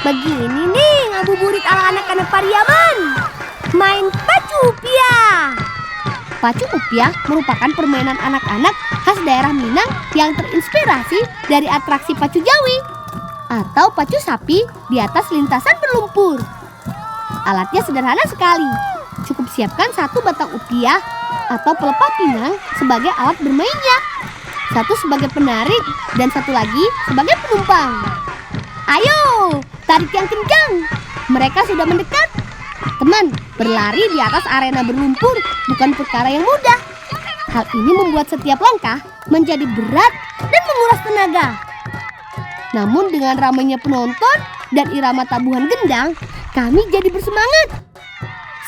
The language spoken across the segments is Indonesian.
Begini nih ngabuburit ala anak-anak Pariaman. Main pacu upiah. Pacu upiah merupakan permainan anak-anak khas daerah Minang yang terinspirasi dari atraksi pacu Jawi atau pacu sapi di atas lintasan berlumpur. Alatnya sederhana sekali. Cukup siapkan satu batang upiah atau pelepah pinang sebagai alat bermainnya. Satu sebagai penarik dan satu lagi sebagai penumpang. Ayo, tarik yang kencang. Mereka sudah mendekat. Teman, berlari di atas arena berlumpur bukan perkara yang mudah. Hal ini membuat setiap langkah menjadi berat dan menguras tenaga. Namun dengan ramainya penonton dan irama tabuhan gendang, kami jadi bersemangat.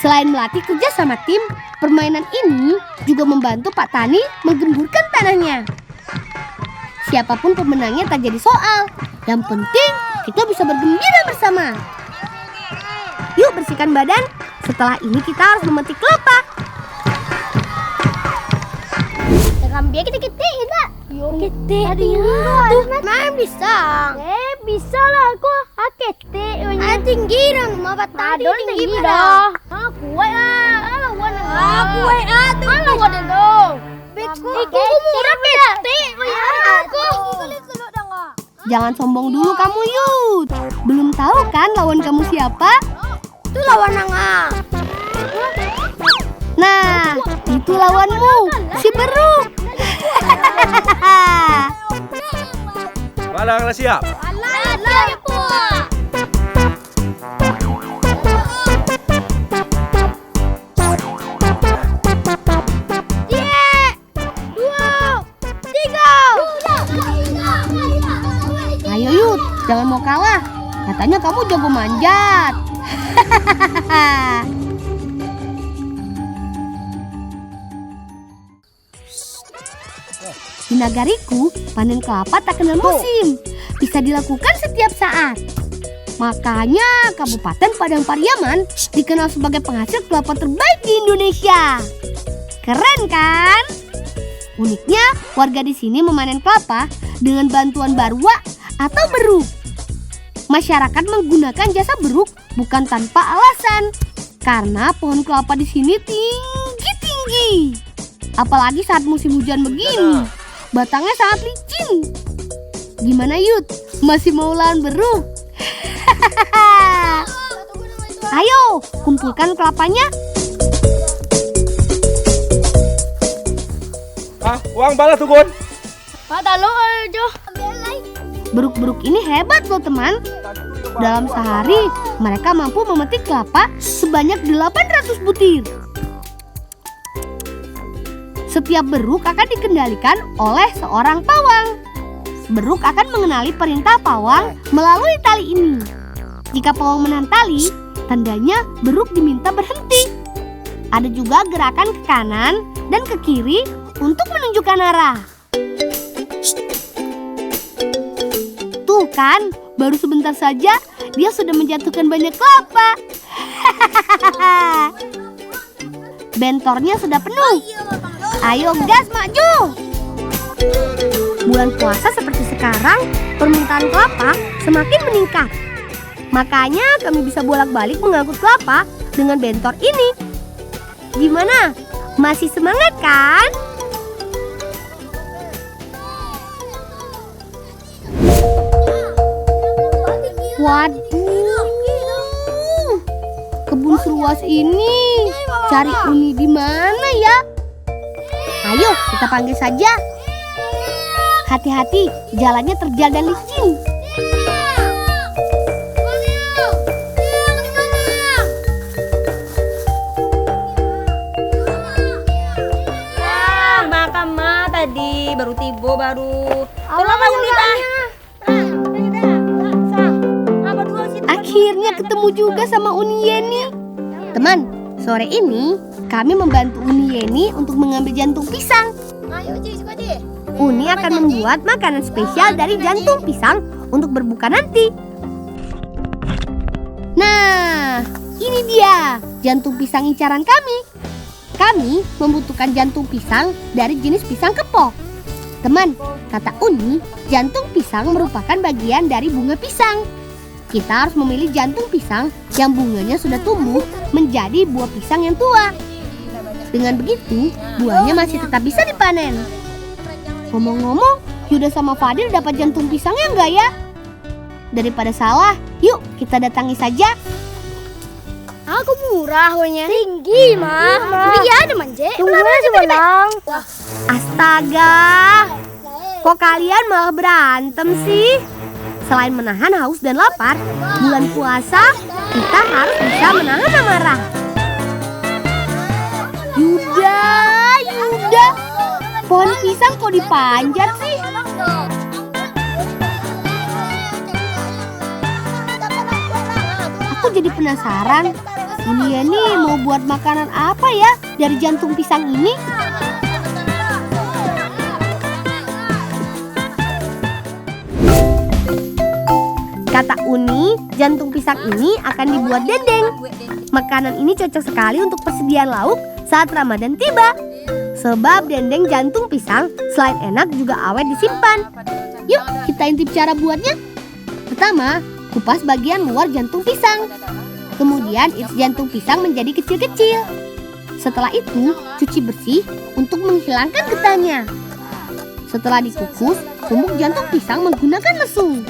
Selain melatih kerja sama tim, permainan ini juga membantu Pak Tani menggemburkan tanahnya. Siapapun pemenangnya tak jadi soal. Yang penting kita bisa bergembira bersama. Yuk bersihkan badan. Setelah ini kita harus memetik kelapa. Kambia kita enggak? Yo kita. Aduh, main bisa. Bisa lah aku. Akete. Tinggiran mah tadi tinggi dah. Aku lawan. Aku tuh. Lawan dong. Aku murah kete. Aku. Jangan sombong dulu kamu, Yud. Belum tahu kan lawan kamu siapa? Itu lawan Nanga. Nah, itu lawanmu, si Beruk. Balang siap. Alah, Po. Ayo Yud, jangan mau kalah. Katanya kamu jago manjat. Di nagariku, panen kelapa tak kenal musim. Bisa dilakukan setiap saat. Makanya Kabupaten Padang Pariaman dikenal sebagai penghasil kelapa terbaik di Indonesia. Keren kan? Uniknya, warga di sini memanen kelapa dengan bantuan barua atau beruk. Masyarakat menggunakan jasa beruk bukan tanpa alasan, karena pohon kelapa di sini tinggi-tinggi. Apalagi saat musim hujan begini, batangnya sangat licin. Gimana Yud? Masih mau lawan beruk? Ayo, kumpulkan kelapanya. Uang balas tuh, Gun. Beruk-beruk ini hebat loh teman. Dalam sehari mereka mampu memetik kelapa sebanyak 800 butir. Setiap beruk akan dikendalikan oleh seorang pawang. Beruk akan mengenali perintah pawang melalui tali ini. Jika pawang menahan tali, tandanya beruk diminta berhenti. Ada juga gerakan ke kanan dan ke kiri untuk menunjukkan arah. Tuh kan, baru sebentar saja dia sudah menjatuhkan banyak kelapa. Bentornya sudah penuh. Ayo gas maju. Bulan puasa seperti sekarang, permintaan kelapa semakin meningkat. Makanya kami bisa bolak-balik mengangkut kelapa dengan bentor ini. Gimana? Masih semangat kan? Waduh, kebun seluas ini. Cari Uni di mana ya? Ayo kita panggil saja. Hati-hati, jalannya terjal dan licin. Makan mah tadi baru tiba baru. Tolong bangun kita. Akhirnya ketemu juga sama Uni Yeni. Teman, sore ini kami membantu Uni Yeni untuk mengambil jantung pisang. Uni akan membuat makanan spesial dari jantung pisang untuk berbuka nanti. Nah, ini dia jantung pisang incaran kami. Kami membutuhkan jantung pisang dari jenis pisang kepok. Teman, kata Uni, jantung pisang merupakan bagian dari bunga pisang. kita harus memilih jantung pisang yang bunganya sudah tumbuh menjadi buah pisang yang tua. Dengan begitu, buahnya masih tetap bisa dipanen. Ngomong-ngomong, Yuda sama Fadil dapat jantung pisangnya enggak ya? Daripada salah, yuk kita datangi saja. Aku murah wanya. Tinggi, mah. Iya, ada manje. Tunggu aja, Bang. Astaga, kok kalian malah berantem sih? Selain menahan haus dan lapar, bulan puasa kita harus bisa menahan amarah. Yuda, pohon pisang kok dipanjat sih? Aku jadi penasaran, ini ya nih mau buat makanan apa ya dari jantung pisang ini? Kata Uni, jantung pisang ini akan dibuat dendeng. Makanan ini cocok sekali untuk persediaan lauk saat Ramadan tiba. Sebab dendeng jantung pisang selain enak juga awet disimpan. Yuk kita intip cara buatnya. Pertama, kupas bagian luar jantung pisang. Kemudian iris jantung pisang menjadi kecil-kecil. Setelah itu, cuci bersih untuk menghilangkan getahnya. Setelah dikukus, tumbuk jantung pisang menggunakan lesung.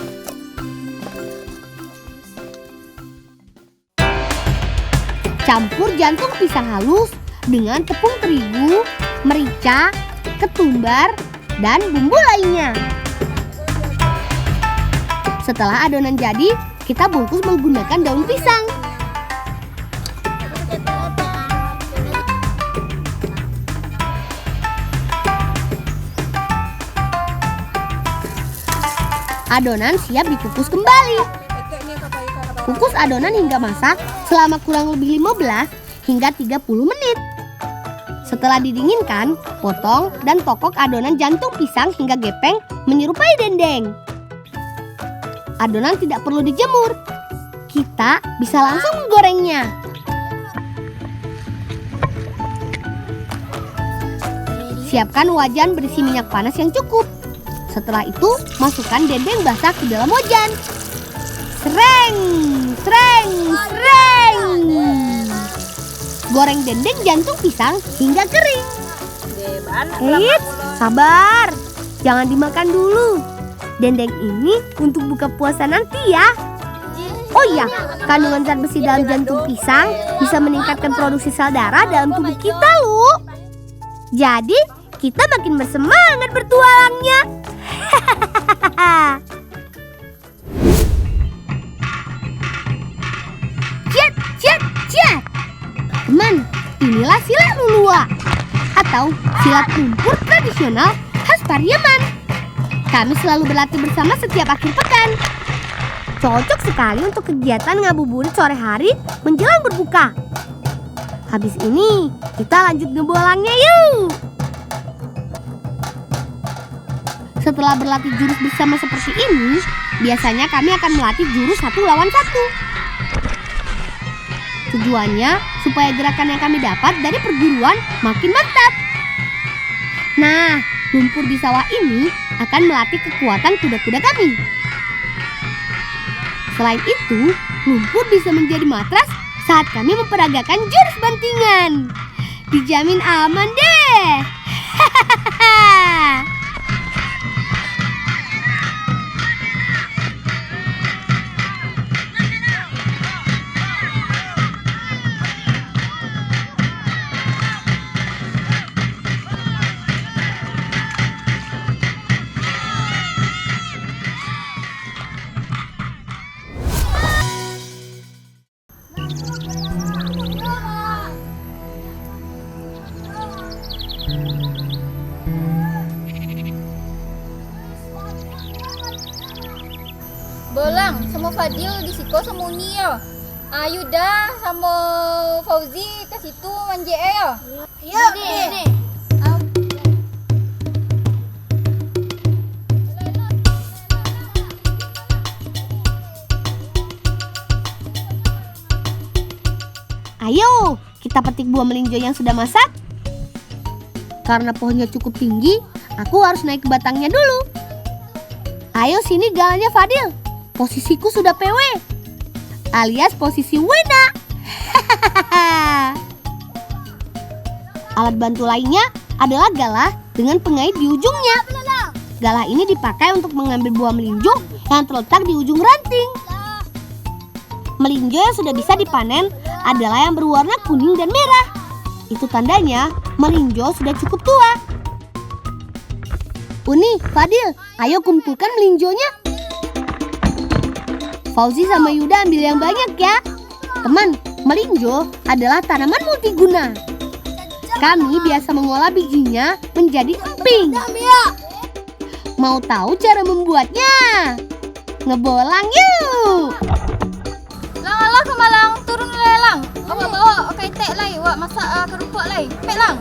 Campur jantung pisang halus dengan tepung terigu, merica, ketumbar, dan bumbu lainnya. Setelah adonan jadi, kita bungkus menggunakan daun pisang. Adonan siap dikukus kembali. Kukus adonan hingga masak selama kurang lebih 15 hingga 30 menit. Setelah didinginkan, potong dan tokok adonan jantung pisang hingga gepeng menyerupai dendeng. Adonan tidak perlu dijemur. Kita bisa langsung menggorengnya. Siapkan wajan berisi minyak panas yang cukup. Setelah itu, masukkan dendeng basah ke dalam wajan. Sreng. Goreng dendeng jantung pisang hingga kering. Eits, sabar. Jangan dimakan dulu. Dendeng ini untuk buka puasa nanti ya. Oh iya, kandungan zat besi dalam jantung pisang bisa meningkatkan produksi sel darah dalam tubuh kita loh. Jadi, kita makin bersemangat bertualangnya. Jet. Teman, inilah silat lulua atau silat lumpur tradisional khas Pariaman. Kami selalu berlatih bersama setiap akhir pekan. Cocok sekali untuk kegiatan ngabuburit sore hari menjelang berbuka. Habis ini, kita lanjut ngebolangnya yuk. Setelah berlatih jurus bersama seperti ini, biasanya kami akan melatih jurus 1 lawan 1. Tujuannya supaya gerakan yang kami dapat dari perguruan makin mantap. Nah, lumpur di sawah ini akan melatih kekuatan kuda-kuda kami. Selain itu, lumpur bisa menjadi matras saat kami memperagakan jurus bantingan. Dijamin aman deh. Bolang sama Fadil di siko sama Uni ya. Ayo dah sama Fauzi ke situ manje ya. Yuk, nih. Ayo, kita petik buah melinjo yang sudah masak. Karena pohonnya cukup tinggi, aku harus naik ke batangnya dulu. Ayo sini galanya Fadil. posisiku sudah PW, alias posisi Wena. Alat bantu lainnya adalah galah dengan pengait di ujungnya. Galah ini dipakai untuk mengambil buah melinjo yang terletak di ujung ranting. Melinjo yang sudah bisa dipanen adalah yang berwarna kuning dan merah. Itu tandanya melinjo sudah cukup tua. Uni, Fadil, ayo kumpulkan melinjonya. Fauzi sama Yuda ambil yang banyak ya. Teman, melinjo adalah tanaman multiguna. Kami biasa mengolah bijinya menjadi emping. Mau tahu cara membuatnya? Ngebolang yuk! Lang ke Malang, turun lelang. Awak bawa kai tek lai, awak masak kerupuk lai. Pek lang.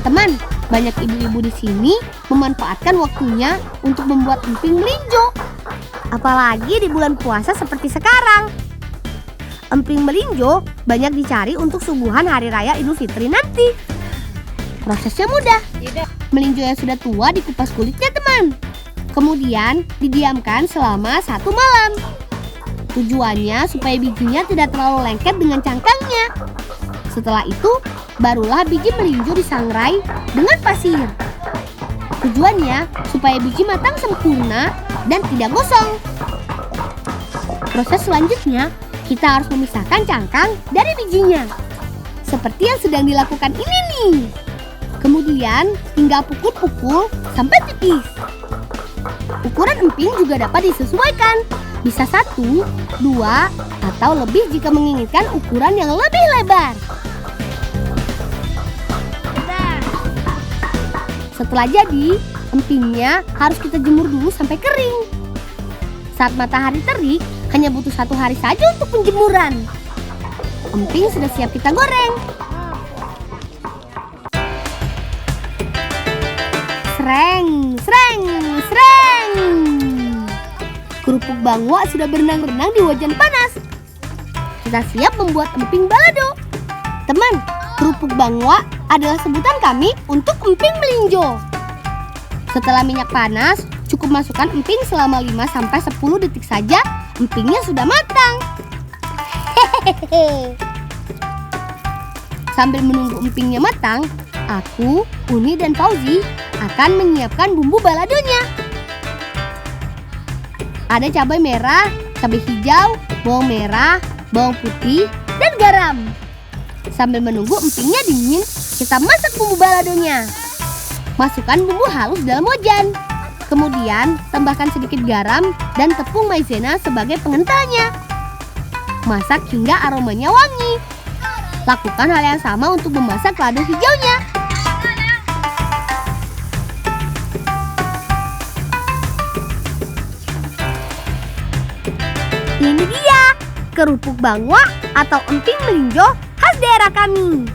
Teman, banyak ibu-ibu di sini memanfaatkan waktunya untuk membuat emping melinjo. Apalagi di bulan puasa seperti sekarang. Emping melinjo banyak dicari untuk suguhan hari raya Idul Fitri nanti. Prosesnya mudah. Melinjo yang sudah tua dikupas kulitnya, teman. Kemudian didiamkan selama 1 malam. Tujuannya supaya bijinya tidak terlalu lengket dengan cangkangnya. Setelah itu, barulah biji melinjo disangrai dengan pasir. Tujuannya supaya biji matang sempurna dan tidak gosong. Proses selanjutnya, kita harus memisahkan cangkang dari bijinya. Seperti yang sedang dilakukan ini nih. Kemudian tinggal pukul-pukul sampai tipis. Ukuran emping juga dapat disesuaikan. Bisa 1, 2, atau lebih jika menginginkan ukuran yang lebih lebar. Setelah jadi, empingnya harus kita jemur dulu sampai kering. Saat matahari terik, hanya butuh 1 hari saja untuk penjemuran. Emping sudah siap kita goreng. Sreng, sreng, sreng. Kerupuk bangwa sudah berenang-renang di wajan panas. Kita siap membuat emping balado. Teman, kerupuk bangwa adalah sebutan kami untuk emping melinjo. Setelah minyak panas, cukup masukkan emping selama 5-10 detik saja, empingnya sudah matang. Sambil menunggu empingnya matang, aku, Uni, dan Fauzi akan menyiapkan bumbu baladonya. Ada cabai merah, cabai hijau, bawang merah, bawang putih, dan garam. Sambil menunggu empingnya dingin, kita masak bumbu baladonya. Masukkan bumbu halus dalam wajan. Kemudian tambahkan sedikit garam dan tepung maizena sebagai pengentalnya. Masak hingga aromanya wangi. Lakukan hal yang sama untuk memasak lado hijaunya. Ini dia, kerupuk bangwa atau emping melinjo khas daerah kami.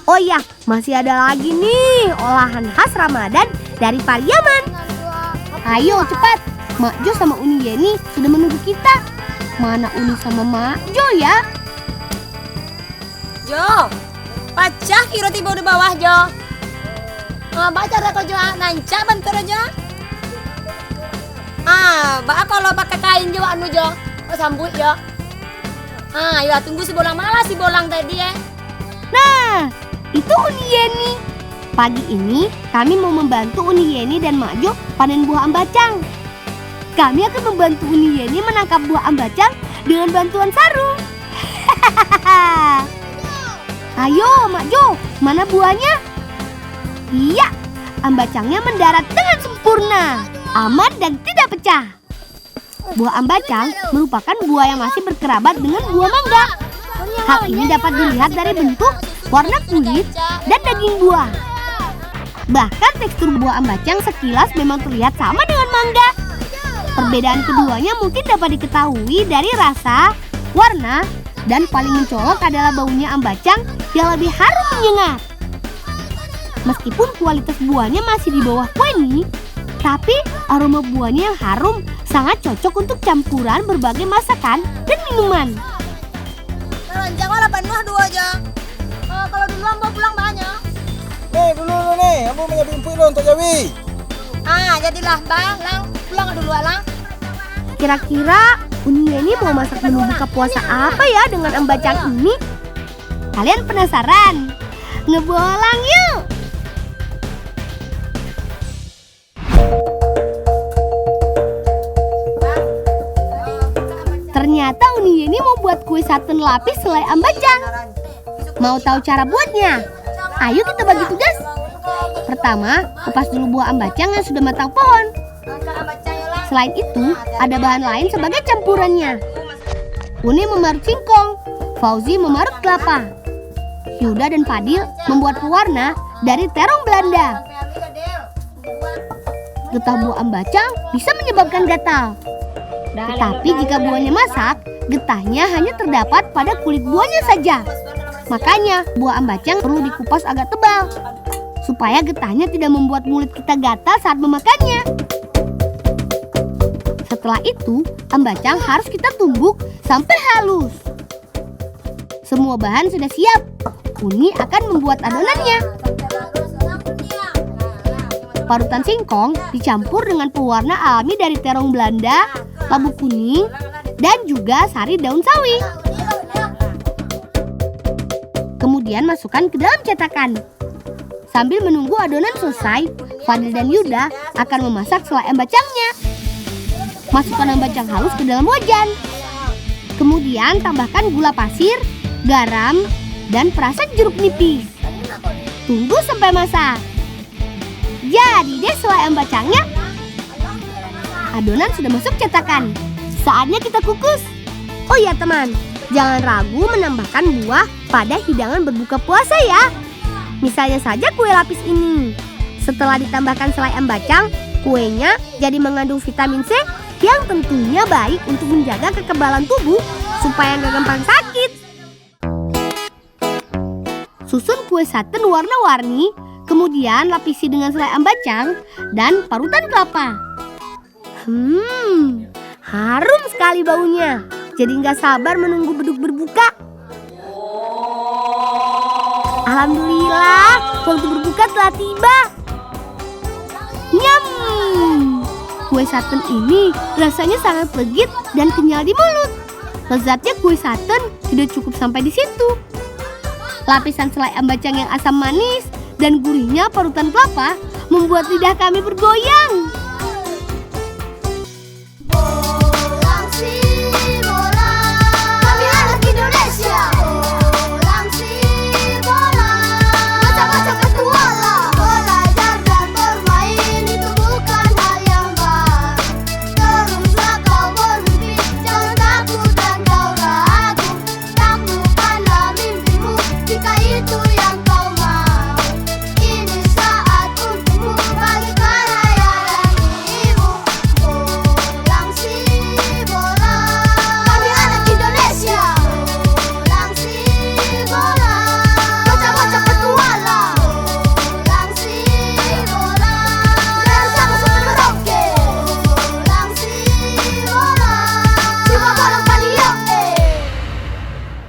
Oh iya, masih ada lagi nih olahan khas Ramadan dari Pariaman. Ayo cepat, Mak Jo sama Uni Yeni sudah menunggu kita. Mana Uni sama Mak Jo ya? Jo, pacah kira tiba di bawah Jo. Baca dah kau Jo, nanca bentar Jo. Bak kalau pakai kain Jo anu Jo, kau sambut Jo. Ya tunggu si bolang malah si bolang tadi ya. Nah, itu Uni Yeni. Pagi ini kami mau membantu Uni Yeni dan Mak Jo panen buah ambacang. Kami akan membantu Uni Yeni menangkap buah ambacang dengan bantuan sarung. Ayo Mak Jo, mana buahnya? Iya, ambacangnya mendarat dengan sempurna, aman dan tidak pecah. Buah ambacang merupakan buah yang masih berkerabat dengan buah mangga. Hal ini dapat dilihat dari bentuk, warna kulit, dan daging buah. Bahkan tekstur buah ambacang sekilas memang terlihat sama dengan mangga. Perbedaan keduanya mungkin dapat diketahui dari rasa, warna, dan paling mencolok adalah baunya ambacang yang lebih harum menyengat. Meskipun kualitas buahnya masih di bawah kue nih, Tapi aroma buahnya yang harum sangat cocok untuk campuran berbagai masakan dan minuman. Ranjang lah penuh dua aja. Kalau dulu ambo pulang banyak. Nih dulu nih, ambo punya bimpu lo untuk Jawi. Jadilah bang, lang pulang dulu lang. Kira-kira Uni ini mau masak menu buka puasa apa ya dengan embacang ini? Kalian penasaran? Ngebolang yuk! Ternyata Uni ini mau buat kue saten lapis selai ambacang. Mau tahu cara buatnya? Ayo kita bagi tugas. Pertama, kupas dulu buah ambacang yang sudah matang pohon. Selain itu, ada bahan lain sebagai campurannya. Uni memarut singkong, Fauzi memarut kelapa. Yuda dan Fadil membuat pewarna dari terong Belanda. Getah buah ambacang bisa menyebabkan gatal. Tetapi jika buahnya masak, getahnya hanya terdapat pada kulit buahnya saja. Makanya buah ambacang perlu dikupas agak tebal, supaya getahnya tidak membuat mulut kita gatal saat memakannya. Setelah itu, ambacang harus kita tumbuk sampai halus. Semua bahan sudah siap. Uni akan membuat adonannya. Parutan singkong dicampur dengan pewarna alami dari terong Belanda, labu kuning, dan juga sari daun sawi. Kemudian masukkan ke dalam cetakan. Sambil menunggu adonan selesai, Fadil dan Yuda akan memasak selai embacangnya. Masukkan embacang halus ke dalam wajan. Kemudian tambahkan gula pasir, garam, dan perasan jeruk nipis. Tunggu sampai masak. Jadi deh selai embacangnya. Adonan sudah masuk cetakan. Saatnya kita kukus. Oh ya teman, jangan ragu menambahkan buah pada hidangan berbuka puasa ya. Misalnya saja kue lapis ini. Setelah ditambahkan selai embacang, kuenya jadi mengandung vitamin C yang tentunya baik untuk menjaga kekebalan tubuh supaya nggak gampang sakit. Susun kue saten warna-warni, kemudian lapisi dengan selai embacang dan parutan kelapa. Harum sekali baunya. Jadi nggak sabar menunggu beduk berbuka. Alhamdulillah, waktu berbuka telah tiba. Nyam! Kue saten ini rasanya sangat legit dan kenyal di mulut. Lezatnya kue saten tidak cukup sampai di situ. Lapisan selai embacang yang asam manis dan gurihnya parutan kelapa membuat lidah kami bergoyang.